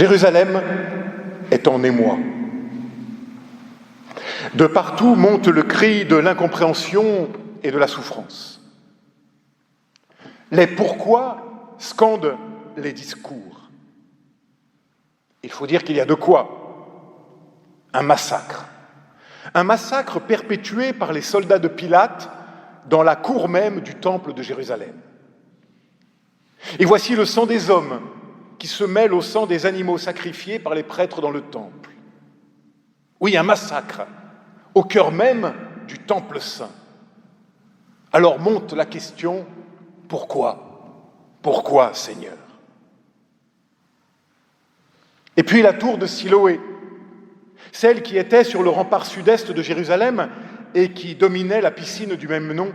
Jérusalem est en émoi. De partout monte le cri de l'incompréhension et de la souffrance. Les pourquoi scandent les discours. Il faut dire qu'il y a de quoi. Un massacre. Un massacre perpétué par les soldats de Pilate dans la cour même du temple de Jérusalem. Et voici le sang des hommes qui se mêle au sang des animaux sacrifiés par les prêtres dans le temple. Oui, un massacre au cœur même du temple saint. Alors monte la question, pourquoi ? Pourquoi, Seigneur ? Et puis la tour de Siloé, celle qui était sur le rempart sud-est de Jérusalem et qui dominait la piscine du même nom,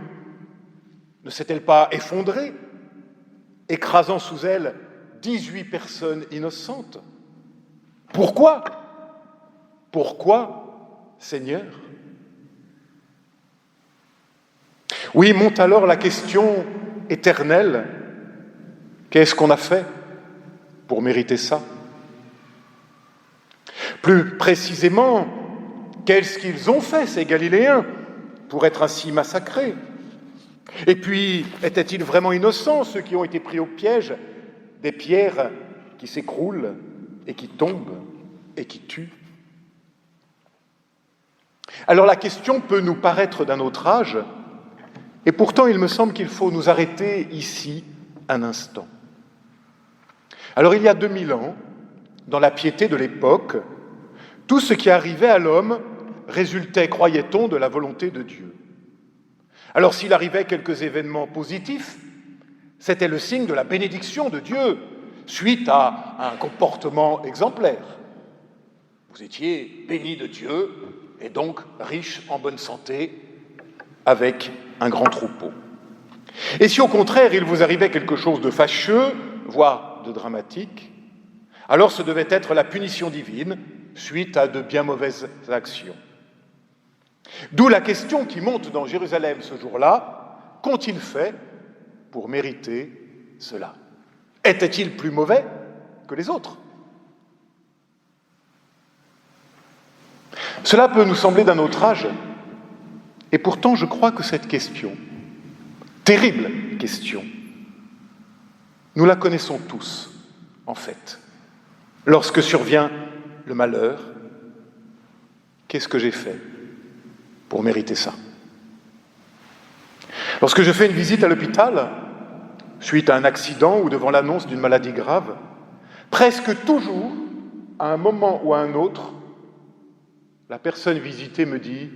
ne s'est-elle pas effondrée, écrasant sous elle 18 personnes innocentes ? Pourquoi ? Pourquoi, Seigneur ? Oui, monte alors la question éternelle, qu'est-ce qu'on a fait pour mériter ça ? Plus précisément, qu'est-ce qu'ils ont fait, ces Galiléens, pour être ainsi massacrés ? Et puis, étaient-ils vraiment innocents, ceux qui ont été pris au piège des pierres qui s'écroulent et qui tombent et qui tuent ? Alors la question peut nous paraître d'un autre âge, et pourtant il me semble qu'il faut nous arrêter ici un instant. Alors il y a 2000 ans, dans la piété de l'époque, tout ce qui arrivait à l'homme résultait, croyait-on, de la volonté de Dieu. Alors s'il arrivait quelques événements positifs, c'était le signe de la bénédiction de Dieu, suite à un comportement exemplaire. Vous étiez bénis de Dieu, et donc riche en bonne santé, avec un grand troupeau. Et si au contraire il vous arrivait quelque chose de fâcheux, voire de dramatique, alors ce devait être la punition divine, suite à de bien mauvaises actions. D'où la question qui monte dans Jérusalem ce jour-là, qu'ont-ils fait pour mériter cela ? Étaient-ils plus mauvais que les autres ? Cela peut nous sembler d'un autre âge, et pourtant je crois que cette question, terrible question, nous la connaissons tous, en fait. Lorsque survient le malheur, qu'est-ce que j'ai fait pour mériter ça ? Lorsque je fais une visite à l'hôpital, suite à un accident ou devant l'annonce d'une maladie grave, presque toujours, à un moment ou à un autre, la personne visitée me dit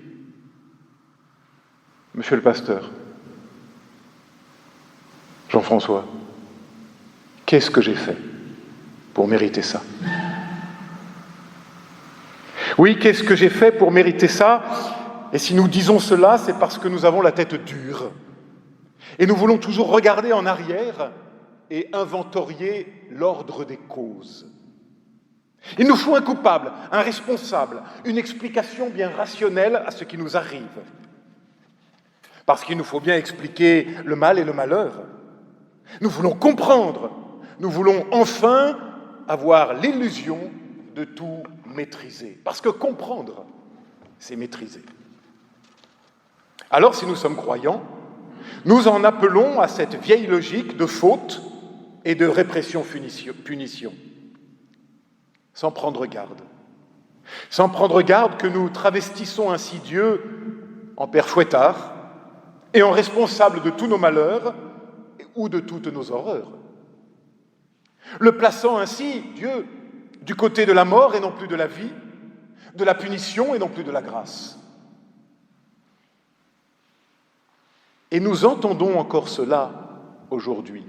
« Monsieur le pasteur, Jean-François, qu'est-ce que j'ai fait pour mériter ça ?» Oui, qu'est-ce que j'ai fait pour mériter ça ? Et si nous disons cela, c'est parce que nous avons la tête dure. Et nous voulons toujours regarder en arrière et inventorier l'ordre des causes. Il nous faut un coupable, un responsable, une explication bien rationnelle à ce qui nous arrive. Parce qu'il nous faut bien expliquer le mal et le malheur. Nous voulons comprendre, nous voulons enfin avoir l'illusion de tout maîtriser. Parce que comprendre, c'est maîtriser. Alors, si nous sommes croyants, nous en appelons à cette vieille logique de faute et de répression-punition. Sans prendre garde. Sans prendre garde que nous travestissons ainsi Dieu en père fouettard et en responsable de tous nos malheurs ou de toutes nos horreurs. Le plaçant ainsi, Dieu, du côté de la mort et non plus de la vie, de la punition et non plus de la grâce. Et nous entendons encore cela aujourd'hui.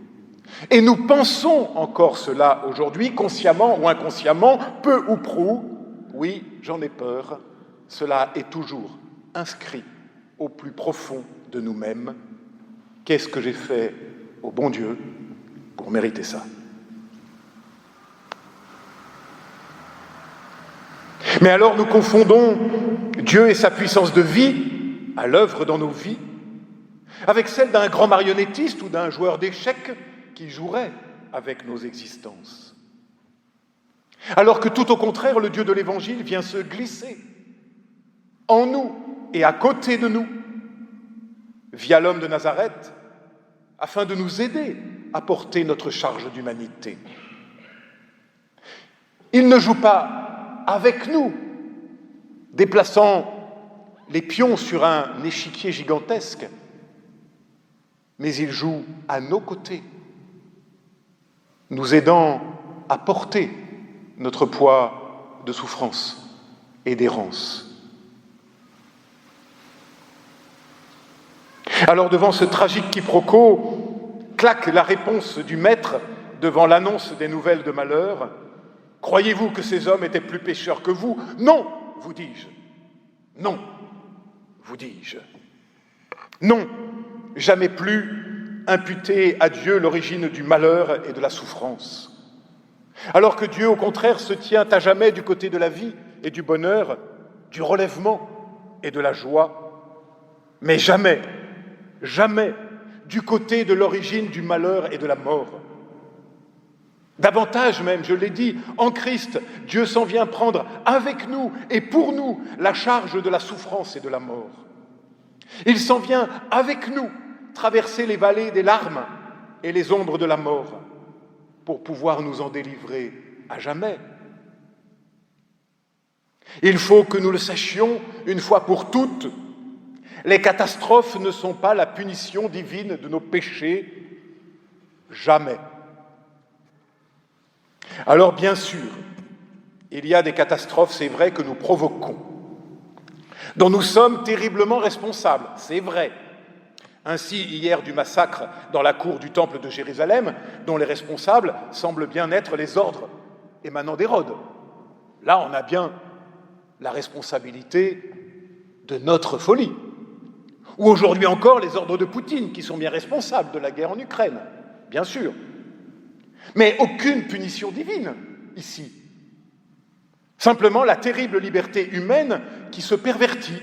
Et nous pensons encore cela aujourd'hui, consciemment ou inconsciemment, peu ou prou. Oui, j'en ai peur, cela est toujours inscrit au plus profond de nous-mêmes. Qu'est-ce que j'ai fait au bon Dieu pour mériter ça ? Mais alors nous confondons Dieu et sa puissance de vie à l'œuvre dans nos vies avec celle d'un grand marionnettiste ou d'un joueur d'échecs qui jouerait avec nos existences. Alors que tout au contraire, le Dieu de l'Évangile vient se glisser en nous et à côté de nous, via l'homme de Nazareth, afin de nous aider à porter notre charge d'humanité. Il ne joue pas avec nous, déplaçant les pions sur un échiquier gigantesque, mais il joue à nos côtés, nous aidant à porter notre poids de souffrance et d'errance. Alors devant ce tragique quiproquo, claque la réponse du Maître devant l'annonce des nouvelles de malheur. « Croyez-vous que ces hommes étaient plus pécheurs que vous ? Non, vous dis-je. Non, vous dis-je. Non, jamais plus imputer à Dieu l'origine du malheur et de la souffrance. Alors que Dieu, au contraire, se tient à jamais du côté de la vie et du bonheur, du relèvement et de la joie, mais jamais, jamais du côté de l'origine du malheur et de la mort. Davantage même, je l'ai dit, en Christ, Dieu s'en vient prendre avec nous et pour nous la charge de la souffrance et de la mort. Il s'en vient avec nous traverser les vallées des larmes et les ombres de la mort pour pouvoir nous en délivrer à jamais. Il faut que nous le sachions une fois pour toutes. Les catastrophes ne sont pas la punition divine de nos péchés, jamais. Alors bien sûr, il y a des catastrophes, c'est vrai, que nous provoquons, dont nous sommes terriblement responsables, c'est vrai. Ainsi, hier du massacre dans la cour du temple de Jérusalem, dont les responsables semblent bien être les ordres émanant d'Hérode. Là, on a bien la responsabilité de notre folie. Ou aujourd'hui encore, les ordres de Poutine, qui sont bien responsables de la guerre en Ukraine, bien sûr. Mais aucune punition divine, ici. Simplement la terrible liberté humaine qui se pervertit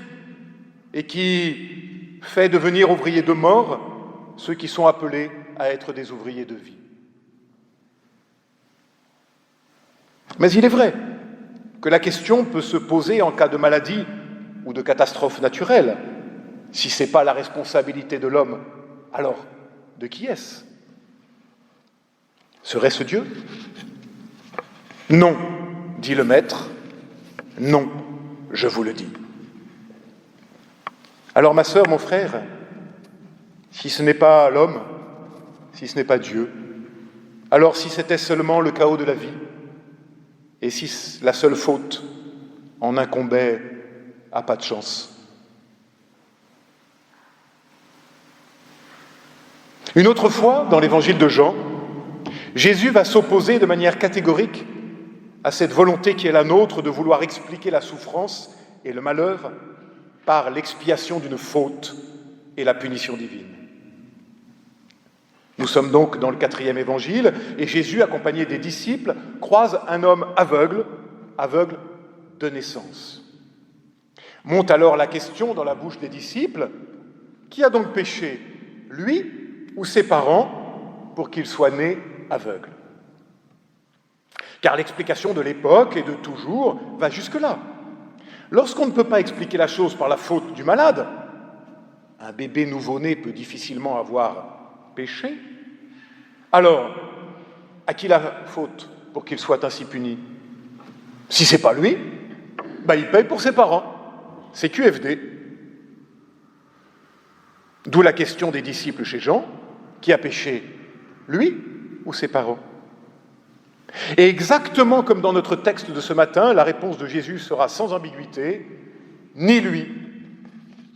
et qui fait devenir ouvriers de mort ceux qui sont appelés à être des ouvriers de vie. Mais il est vrai que la question peut se poser en cas de maladie ou de catastrophe naturelle. Si ce n'est pas la responsabilité de l'homme, alors de qui est-ce ? Serait-ce Dieu ? Non, dit le Maître, non, je vous le dis. Alors ma sœur, mon frère, si ce n'est pas l'homme, si ce n'est pas Dieu, alors si c'était seulement le chaos de la vie, et si la seule faute en incombait à pas de chance. Une autre fois, dans l'évangile de Jean, Jésus va s'opposer de manière catégorique à cette volonté qui est la nôtre de vouloir expliquer la souffrance et le malheur par l'expiation d'une faute et la punition divine. Nous sommes donc dans le 4e évangile, et Jésus, accompagné des disciples, croise un homme aveugle de naissance. Monte alors la question dans la bouche des disciples, qui a donc péché, lui ou ses parents, pour qu'il soit né aveugle ? Car l'explication de l'époque et de toujours va jusque-là. Lorsqu'on ne peut pas expliquer la chose par la faute du malade, un bébé nouveau-né peut difficilement avoir péché, alors à qui la faute pour qu'il soit ainsi puni ? Si ce n'est pas lui, il paye pour ses parents. C'est QFD. D'où la question des disciples chez Jean, qui a péché, lui ou ses parents ? Et exactement comme dans notre texte de ce matin, la réponse de Jésus sera sans ambiguïté, ni lui,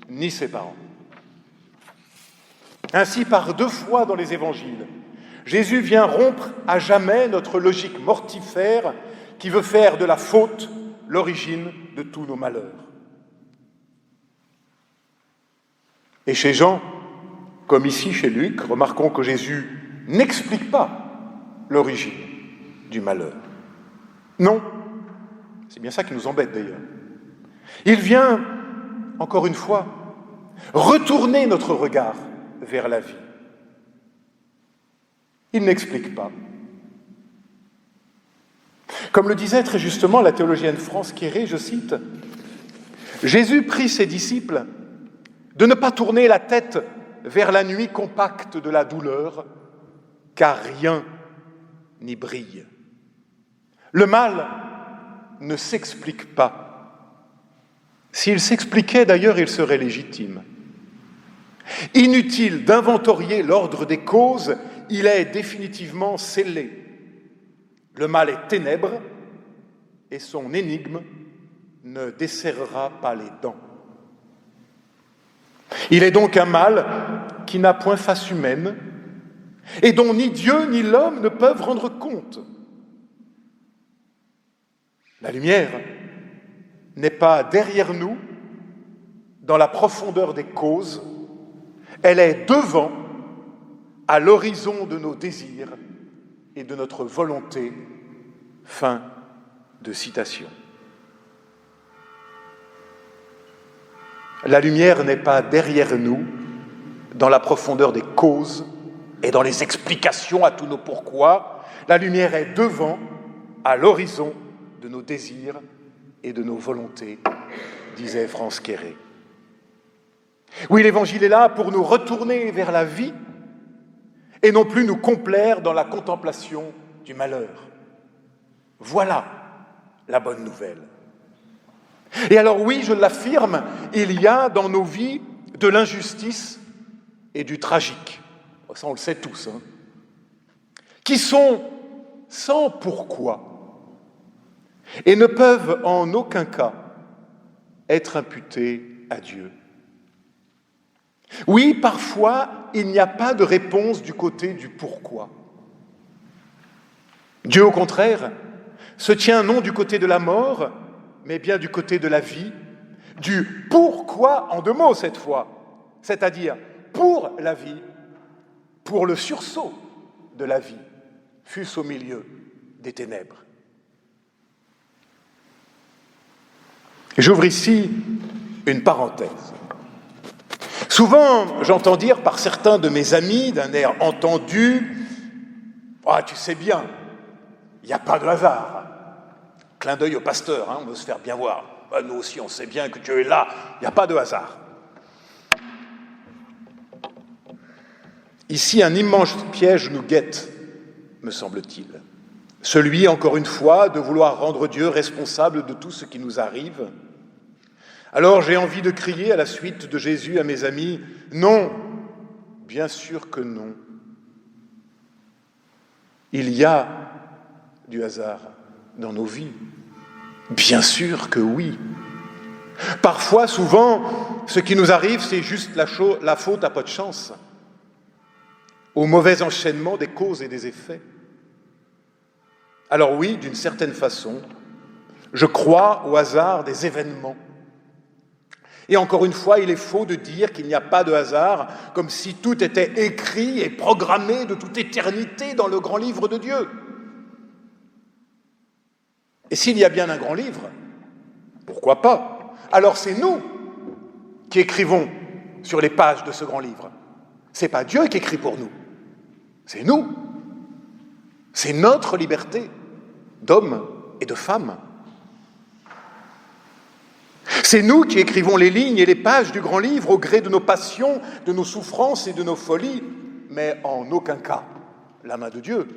ni ses parents. Ainsi, par 2 fois dans les évangiles, Jésus vient rompre à jamais notre logique mortifère qui veut faire de la faute l'origine de tous nos malheurs. Et chez Jean, comme ici chez Luc, remarquons que Jésus n'explique pas l'origine du malheur. Non, c'est bien ça qui nous embête d'ailleurs. Il vient, encore une fois, retourner notre regard vers la vie. Il n'explique pas. Comme le disait très justement la théologienne France Quéré, je cite, « Jésus prie ses disciples de ne pas tourner la tête vers la nuit compacte de la douleur, car rien n'y brille. Le mal ne s'explique pas. S'il s'expliquait, d'ailleurs, il serait légitime. Inutile d'inventorier l'ordre des causes, il est définitivement scellé. Le mal est ténèbres et son énigme ne desserrera pas les dents. Il est donc un mal qui n'a point face humaine et dont ni Dieu ni l'homme ne peuvent rendre compte. La lumière n'est pas derrière nous, dans la profondeur des causes, elle est devant, à l'horizon de nos désirs et de notre volonté. » Fin de citation. La lumière n'est pas derrière nous, dans la profondeur des causes et dans les explications à tous nos pourquoi. La lumière est devant, à l'horizon de nos désirs et de nos volontés, disait France Quéré. Oui, l'Évangile est là pour nous retourner vers la vie et non plus nous complaire dans la contemplation du malheur. Voilà la bonne nouvelle. Et alors oui, je l'affirme, il y a dans nos vies de l'injustice et du tragique. Ça, on le sait tous, hein, qui sont sans pourquoi et ne peuvent en aucun cas être imputés à Dieu. Oui, parfois, il n'y a pas de réponse du côté du pourquoi. Dieu, au contraire, se tient non du côté de la mort, mais bien du côté de la vie, du pourquoi en 2 mots cette fois, c'est-à-dire pour la vie, pour le sursaut de la vie, fût-ce au milieu des ténèbres. J'ouvre ici une parenthèse. Souvent, j'entends dire par certains de mes amis, d'un air entendu, « Ah, tu sais bien, il n'y a pas de hasard. » Clin d'œil au pasteur, hein, on veut se faire bien voir. Ben, nous aussi, on sait bien que Dieu est là, il n'y a pas de hasard. Ici, un immense piège nous guette, me semble-t-il. Celui, encore une fois, de vouloir rendre Dieu responsable de tout ce qui nous arrive. Alors j'ai envie de crier à la suite de Jésus à mes amis, « Non, bien sûr que non. Il y a du hasard dans nos vies. Bien sûr que oui. Parfois, souvent, ce qui nous arrive, c'est juste la faute à pas de chance, au mauvais enchaînement des causes et des effets. Alors oui, d'une certaine façon, je crois au hasard des événements. Et encore une fois, il est faux de dire qu'il n'y a pas de hasard, comme si tout était écrit et programmé de toute éternité dans le grand livre de Dieu. Et s'il y a bien un grand livre, pourquoi pas? Alors c'est nous qui écrivons sur les pages de ce grand livre. C'est pas Dieu qui écrit pour nous, c'est nous. C'est notre liberté d'hommes et de femmes. C'est nous qui écrivons les lignes et les pages du grand livre au gré de nos passions, de nos souffrances et de nos folies, mais en aucun cas la main de Dieu.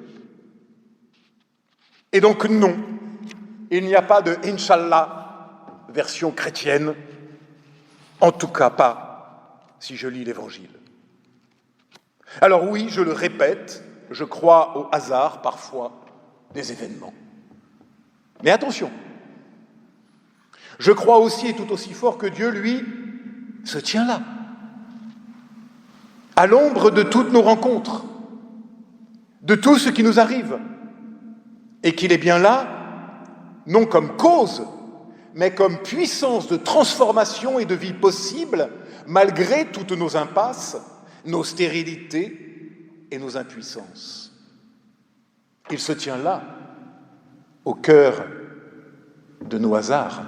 Et donc non, il n'y a pas de « Inch'Allah » version chrétienne, en tout cas pas si je lis l'Évangile. Alors oui, je le répète, je crois au hasard parfois des événements. Mais attention, je crois aussi et tout aussi fort que Dieu, lui, se tient là, à l'ombre de toutes nos rencontres, de tout ce qui nous arrive, et qu'il est bien là, non comme cause, mais comme puissance de transformation et de vie possible, malgré toutes nos impasses, nos stérilités et nos impuissances. Il se tient là, au cœur de nos hasards.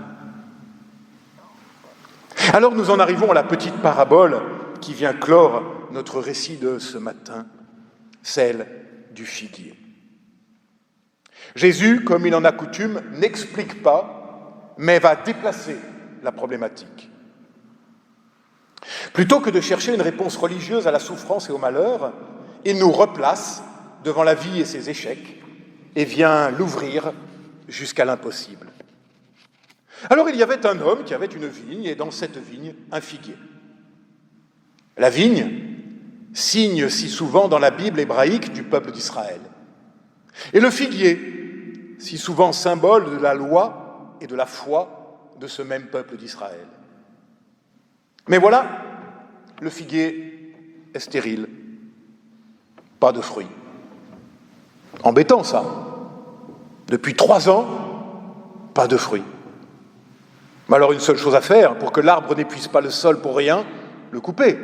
Alors nous en arrivons à la petite parabole qui vient clore notre récit de ce matin, celle du figuier. Jésus, comme il en a coutume, n'explique pas, mais va déplacer la problématique. Plutôt que de chercher une réponse religieuse à la souffrance et au malheur, il nous replace devant la vie et ses échecs et vient l'ouvrir jusqu'à l'impossible. Alors il y avait un homme qui avait une vigne et dans cette vigne un figuier. La vigne, signe si souvent dans la Bible hébraïque du peuple d'Israël. Et le figuier, si souvent symbole de la loi et de la foi de ce même peuple d'Israël. Mais voilà, le figuier est stérile, pas de fruits. Embêtant ça. Depuis 3 ans, pas de fruits. Mais alors une seule chose à faire, pour que l'arbre n'épuise pas le sol pour rien, le couper,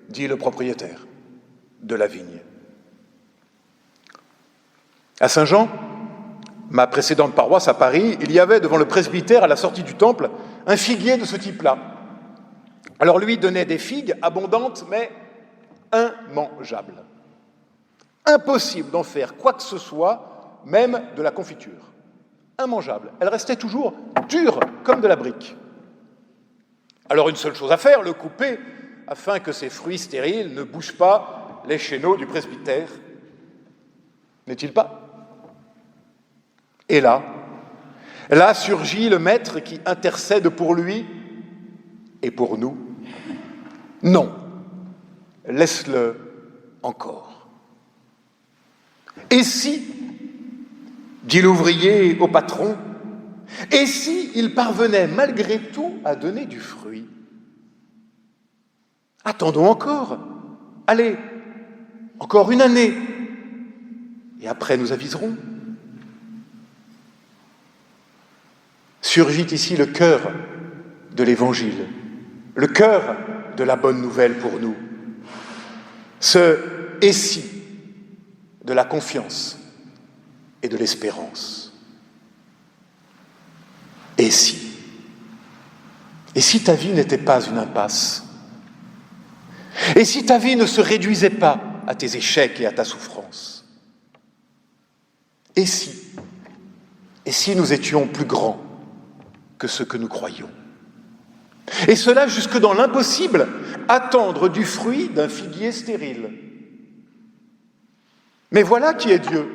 dit le propriétaire de la vigne. À Saint-Jean, ma précédente paroisse à Paris, il y avait devant le presbytère, à la sortie du temple, un figuier de ce type-là. Alors lui donnait des figues abondantes, mais immangeables. Impossible d'en faire quoi que ce soit, même de la confiture. Immangeable. Elle restait toujours dure comme de la brique. Alors une seule chose à faire, le couper, afin que ces fruits stériles ne bougent pas les chéneaux du presbytère. N'est-il pas ? Et là surgit le maître qui intercède pour lui et pour nous. Non, laisse-le encore. Et si, dit l'ouvrier au patron, et si il parvenait malgré tout à donner du fruit? Attendons encore. Allez, encore une année. Et après nous aviserons. Surgit ici le cœur de l'Évangile, le cœur de la bonne nouvelle pour nous. Ce « et si » de la confiance et de l'espérance. Et si? Et si ta vie n'était pas une impasse? Et si ta vie ne se réduisait pas à tes échecs et à ta souffrance? Et si? Et si nous étions plus grands que ce que nous croyons? Et cela jusque dans l'impossible, attendre du fruit d'un figuier stérile. Mais voilà qui est Dieu.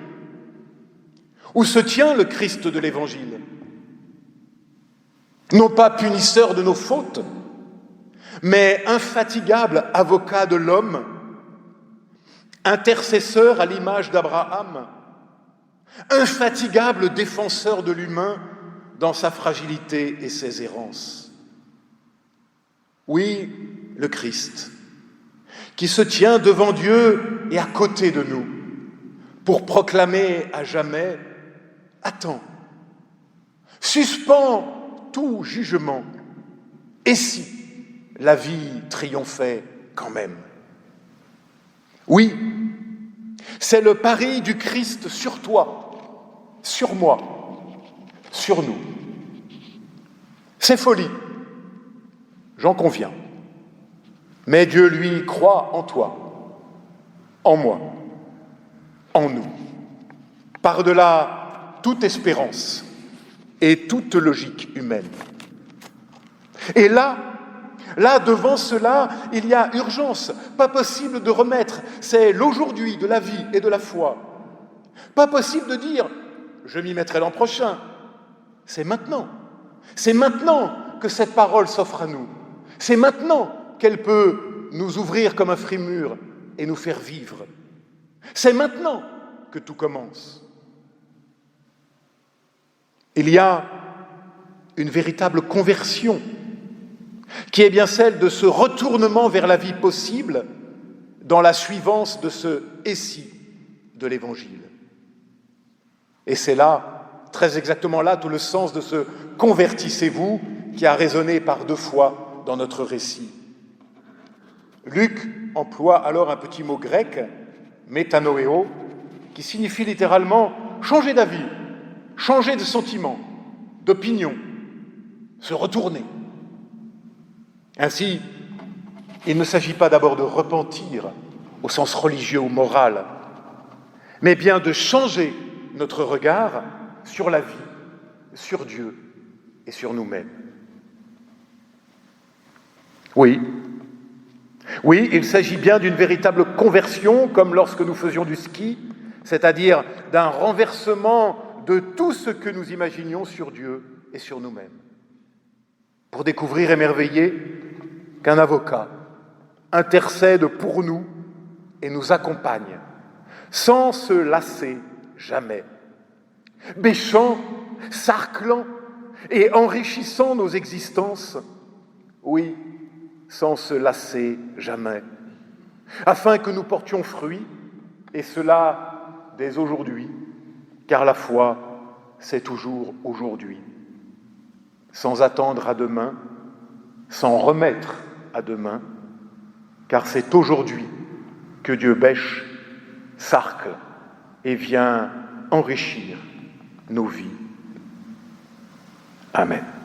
Où se tient le Christ de l'Évangile? Non pas punisseur de nos fautes, mais infatigable avocat de l'homme, intercesseur à l'image d'Abraham, infatigable défenseur de l'humain dans sa fragilité et ses errances. Oui, le Christ, qui se tient devant Dieu et à côté de nous, pour proclamer à jamais « Attends, suspends tout jugement, et si la vie triomphait quand même ?» Oui, c'est le pari du Christ sur toi, sur moi, sur nous. C'est folie, j'en conviens. Mais Dieu, lui, croit en toi, en moi, en nous, par-delà toute espérance et toute logique humaine. Et là, devant cela, il y a urgence, pas possible de remettre, c'est l'aujourd'hui de la vie et de la foi. Pas possible de dire, je m'y mettrai l'an prochain. C'est maintenant que cette parole s'offre à nous. C'est maintenant qu'elle peut nous ouvrir comme un frimur et nous faire vivre. C'est maintenant que tout commence. Il y a une véritable conversion qui est bien celle de ce retournement vers la vie possible dans la suivance de ce « et si » de l'Évangile. Et c'est là, très exactement là, tout le sens de ce « convertissez-vous » qui a résonné par 2 fois dans notre récit. Luc emploie alors un petit mot grec, métanoéo, qui signifie littéralement changer d'avis, changer de sentiment, d'opinion, se retourner. Ainsi, il ne s'agit pas d'abord de repentir au sens religieux ou moral, mais bien de changer notre regard sur la vie, sur Dieu et sur nous-mêmes. Oui, il s'agit bien d'une véritable conversion, comme lorsque nous faisions du ski, c'est-à-dire d'un renversement de tout ce que nous imaginions sur Dieu et sur nous-mêmes, pour découvrir émerveillé qu'un avocat intercède pour nous et nous accompagne, sans se lasser jamais, bêchant, sarclant et enrichissant nos existences, oui, sans se lasser jamais, afin que nous portions fruit, et cela dès aujourd'hui, car la foi, c'est toujours aujourd'hui, sans attendre à demain, sans remettre à demain, car c'est aujourd'hui que Dieu bêche, sarcle et vient enrichir nos vies. Amen.